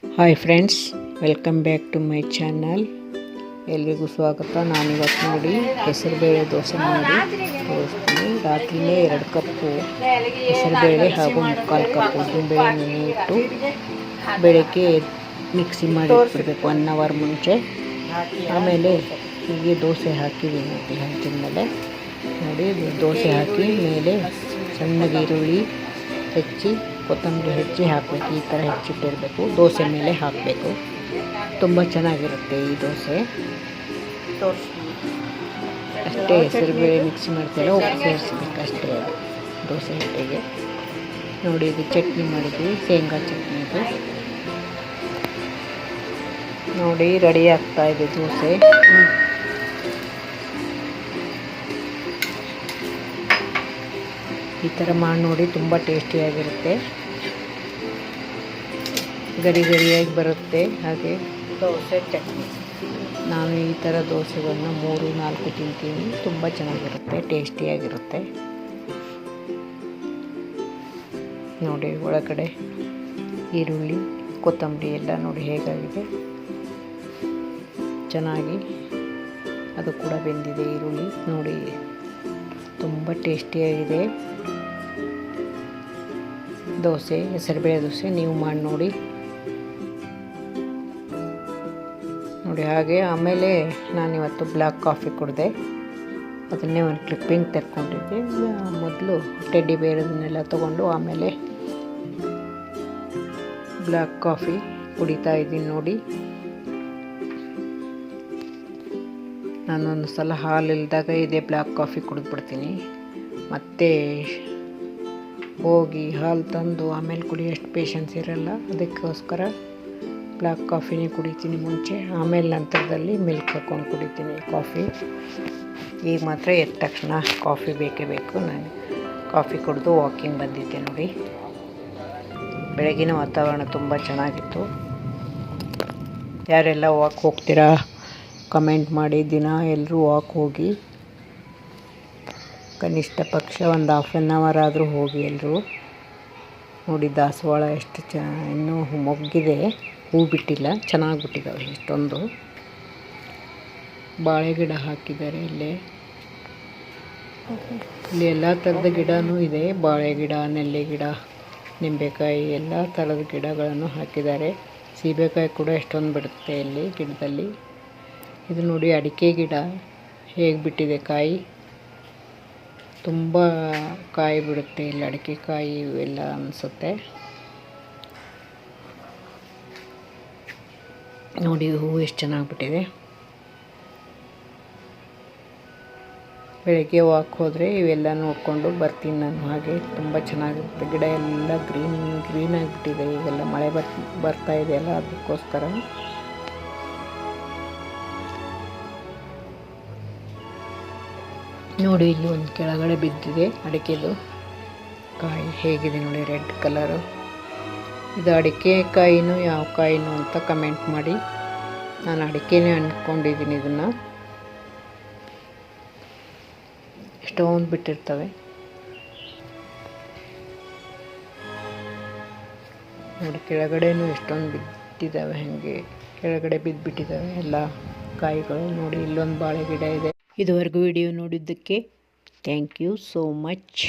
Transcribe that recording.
Hi friends, welcome back to my channel. ಎಲ್ರಿಗೂ ಸ್ವಾಗತ. ನಾನಿವತ್ತು ನೋಡಿ ಹೆಸರುಬೇಳೆ ದೋಸೆ ಮಾಡಿ ತೋರಿಸ್ತೀನಿ. ರಾತ್ರಿಯೇ 2 ಕಪ್ಪು ಹೆಸರುಬೇಳೆ ಹಾಗೂ 3/4 ಕಪ್ ಉದ್ದಿನಬೇಳೆ ನೆನೆ ಇಟ್ಟು ಬೆಳಗ್ಗೆ ಮಿಕ್ಸಿ ಮಾಡಿ ಇಟ್ಬಿಡಬೇಕು 1 ಅವರ್ ಮುಂಚೆ. ಆಮೇಲೆ ಹೀಗೆ ದೋಸೆ ಹಾಕಿದ್ದೀನಿ ನೋಡಿ. ಹಂಚಿನ ಮೇಲೆ ನೋಡಿ ದೋಸೆ ಹಾಕಿ ಮೇಲೆ ಸಣ್ಣಗೆ ಈರುಳ್ಳಿ ಹೆಚ್ಚಿ ಕೊತ್ತಂಬರಿ ಹೆಚ್ಚಿ ಹಾಕಬೇಕು. ಈ ಥರ ಹೆಚ್ಚಿಟ್ಟಿರಬೇಕು. ದೋಸೆ ಮೇಲೆ ಹಾಕಬೇಕು. ತುಂಬ ಚೆನ್ನಾಗಿರುತ್ತೆ ಈ ದೋಸೆ. ಅಷ್ಟೇ, ಹೆಸರುಬೇಳೆ ಮಿಕ್ಸ್ ಮಾಡ್ತಾರೆ, ಉಪ್ಪು ಸೇರಿಸ್ಬೇಕು ಅಷ್ಟೇ. ಅದು ದೋಸೆ ಹಿಟ್ಟಿಗೆ ನೋಡಿ. ಇದು ಚಟ್ನಿ ಮಾಡಿದ್ವಿ, ಶೇಂಗಾ ಚಟ್ನಿ. ಇದು ನೋಡಿ ರೆಡಿ ಆಗ್ತಾ ಇದೆ ದೋಸೆ. ಈ ಥರ ಮಾಡಿ ನೋಡಿ, ತುಂಬ ಟೇಸ್ಟಿಯಾಗಿರುತ್ತೆ. ಗರಿ ಗರಿಯಾಗಿ ಬರುತ್ತೆ. ಹಾಗೆ ದೋಸೆ ಚಟ್ನಿ, ನಾನು ಈ ಥರ ದೋಸೆಗಳನ್ನ 3-4 ತಿಂತೀನಿ. ತುಂಬ ಚೆನ್ನಾಗಿರುತ್ತೆ, ಟೇಸ್ಟಿಯಾಗಿರುತ್ತೆ. ನೋಡಿ ಒಳಗಡೆ ಈರುಳ್ಳಿ ಕೊತ್ತಂಬರಿ ಎಲ್ಲ ನೋಡಿ ಹೇಗಾಗಿದೆ. ಚೆನ್ನಾಗಿ ಅದು ಕೂಡ ಬೆಂದಿದೆ ಈರುಳ್ಳಿ ನೋಡಿ. ತುಂಬ ಟೇಸ್ಟಿಯಾಗಿದೆ ದೋಸೆ, ಹೆಸರುಬೇಳೆ ದೋಸೆ. ನೀವು ಮಾಡಿ ನೋಡಿ. ಹಾಗೆ ಆಮೇಲೆ ನಾನಿವತ್ತು ಬ್ಲ್ಯಾಕ್ ಕಾಫಿ ಕುಡಿದೆ. ಅದನ್ನೇ ಒಂದು ಕ್ಲಿಪ್ಪಿಂಗ್ ತೆಕ್ಕೊಂಡಿದ್ದೆ. ಮೊದಲು ಟೆಡ್ಡಿ ಬೇರದನ್ನೆಲ್ಲ ತೊಗೊಂಡು ಆಮೇಲೆ ಬ್ಲ್ಯಾಕ್ ಕಾಫಿ ಕುಡಿತಾ ಇದ್ದೀನಿ ನೋಡಿ. ನಾನೊಂದು ಸಲ ಹಾಲಿಲ್ದಾಗ ಇದೇ ಬ್ಲ್ಯಾಕ್ ಕಾಫಿ ಕುಡಿದ್ಬಿಡ್ತೀನಿ. ಮತ್ತೆ ಹೋಗಿ ಹಾಲು ತಂದು ಆಮೇಲೆ ಕುಡಿಯೋಷ್ಟು ಪೇಷನ್ಸ್ ಇರಲ್ಲ. ಅದಕ್ಕೋಸ್ಕರ ಬ್ಲ್ಯಾಕ್ ಕಾಫಿನೇ ಕುಡಿತೀನಿ ಮುಂಚೆ. ಆಮೇಲೆ ನಂತರದಲ್ಲಿ ಮಿಲ್ಕ್ ಹಾಕ್ಕೊಂಡು ಕುಡಿತೀನಿ ಕಾಫಿ. ಈಗ ಮಾತ್ರ ಎದ್ದ ತಕ್ಷಣ ಕಾಫಿ ಬೇಕೇ ಬೇಕು. ನಾನು ಕಾಫಿ ಕುಡಿದು ವಾಕಿಂಗ್ ಬಂದಿದ್ದೆ ನೋಡಿ. ಬೆಳಗಿನ ವಾತಾವರಣ ತುಂಬ ಚೆನ್ನಾಗಿತ್ತು. ಯಾರೆಲ್ಲ ವಾಕ್ ಹೋಗ್ತೀರಾ ಕಮೆಂಟ್ ಮಾಡಿ. ದಿನ ಎಲ್ಲರೂ ವಾಕ್ ಹೋಗಿ, ಕನಿಷ್ಠ ಪಕ್ಷ ಒಂದು ½ ಆನ್ ಅವರ್ ಆದರೂ ಹೋಗಿ ಎಲ್ಲರೂ. ನೋಡಿ ದಾಸವಾಳ ಎಷ್ಟು ಇನ್ನೂ ಮೊಗ್ಗಿದೆ, ಹೂ ಬಿಟ್ಟಿಲ್ಲ, ಚೆನ್ನಾಗಿ ಬಿಟ್ಟಿದ್ದಾವೆ ಎಷ್ಟೊಂದು. ಬಾಳೆ ಗಿಡ ಹಾಕಿದ್ದಾರೆ ಇಲ್ಲಿ ಎಲ್ಲ ಥರದ ಗಿಡನೂ ಇದೆ. ಬಾಳೆ ಗಿಡ, ನೆಲ್ಲಿ ಗಿಡ, ನಿಂಬೆಕಾಯಿ ಎಲ್ಲ ಥರದ ಗಿಡಗಳನ್ನು ಹಾಕಿದ್ದಾರೆ. ಸೀಬೆಕಾಯಿ ಕೂಡ ಎಷ್ಟೊಂದು ಬಿಡುತ್ತೆ ಇಲ್ಲಿ ಗಿಡದಲ್ಲಿ. ಇದು ನೋಡಿ ಅಡಿಕೆ ಗಿಡ ಹೇಗೆ ಬಿಟ್ಟಿದೆ ಕಾಯಿ. ತುಂಬ ಕಾಯಿ ಬಿಡುತ್ತೆ ಇಲ್ಲಿ, ಅಡಿಕೆ ಕಾಯಿ ಇವೆಲ್ಲ ಅನಿಸುತ್ತೆ. ನೋಡಿ ಹೂವು ಎಷ್ಟು ಚೆನ್ನಾಗಿಬಿಟ್ಟಿದೆ. ಬೆಳಗ್ಗೆ ವಾಕ್ ಹೋದರೆ ಇವೆಲ್ಲ ನೋಡಿಕೊಂಡು ಬರ್ತೀನಿ ನಾನು. ಹಾಗೆ ತುಂಬ ಚೆನ್ನಾಗಿರುತ್ತೆ. ಗಿಡ ಎಲ್ಲ ಗ್ರೀನ್ ಆಗಿಬಿಟ್ಟಿದೆ. ಈಗೆಲ್ಲ ಮಳೆ ಬರ್ತಾ ಇದೆಯಲ್ಲ, ಅದಕ್ಕೋಸ್ಕರ. ನೋಡಿ ಇಲ್ಲಿ ಒಂದು ಕೆಳಗಡೆ ಬಿದ್ದಿದೆ ಅಡಿಕೆದು ಕಾಯಿ. ಹೇಗಿದೆ ನೋಡಿ, ರೆಡ್ ಕಲರು. ಇದು ಅಡಿಕೆ ಕಾಯಿನೂ ಯಾವ ಕಾಯಿನೂ ಅಂತ ಕಮೆಂಟ್ ಮಾಡಿ. ನಾನು ಅಡಿಕೆನೇ ಅಂದ್ಕೊಂಡಿದ್ದೀನಿ ಇದನ್ನು. ಎಷ್ಟೊಂದು ಬಿಟ್ಟಿರ್ತವೆ ನೋಡಿ. ಕೆಳಗಡೆನೂ ಎಷ್ಟೊಂದು ಬಿಟ್ಟಿದ್ದಾವೆ, ಹಾಗೆ ಕೆಳಗಡೆ ಬಿದ್ದುಬಿಟ್ಟಿದ್ದಾವೆ ಎಲ್ಲ ಕಾಯಿಗಳು ನೋಡಿ. ಇಲ್ಲೊಂದು ಬಾಳೆ ಗಿಡ ಇದೆ. ಇದುವರೆಗೂ ವಿಡಿಯೋ ನೋಡಿದ್ದಕ್ಕೆ ಥ್ಯಾಂಕ್ ಯು ಸೋ ಮಚ್.